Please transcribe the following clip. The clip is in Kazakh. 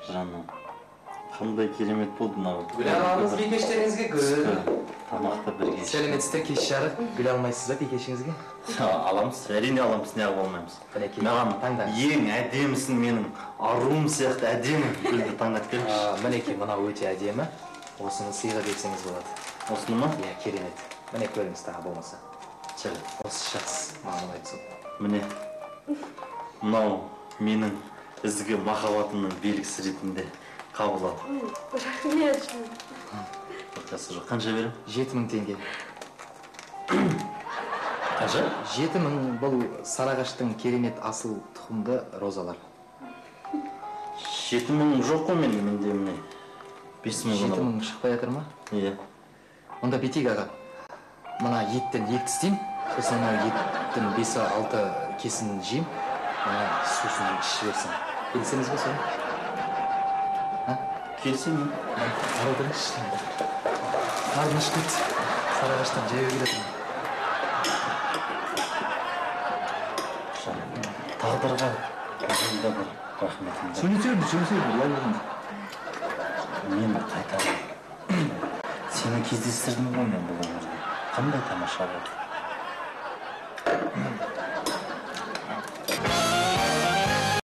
Жаным, қандай керемет болды мынау. Гүл алмаңыз бикештеріңізге гүл. Тамақты бірге. Сәлеметсіздер, кеш жарық. Гүл алмайсыз ба бикешіңізге? Аламыз, әрине аламыз, неғып алмаймыз. Маған ең әдемісің менің аруым сияқты әдемі гүлді таңдап беріңізші. Мінекей, мынау өте әдемі. Осыны сыйға берсеңіз болады. Осыны ма? Иә, керемет. Міне көріңіз тағы болмаса. Жарайды. Осы жақсы, маған ұнайды сол. Міне, мынау менің ізгі махаббатымның белгісі ретінде қабыл ал. Рахмет. Қанша берем? 7000 теңге. Қанша? 7000 бұл сарағаштың керемет асыл тұқымды розалар. 7000 жоқ қой менде міне. 5000 ғана. 7000 шықпай жатыр ма? Иә. Онда бетек аға. Мына еттен 2 істеймін. Сосын мына еттен 5-6 кесін жеймін. Мына сусын ішіп берсін. Келсеңіз бе соны? Келсем. Қарадырыңызшы. Қарны ішіп кетті. Сарағаштан жаяу келетін. Тағдырға өзімді бір рахметімді. Сөйлесейді, Мен қайтарым. Сені кездестірдім ғой мен бұл өмірде. Қандай тамаша болды.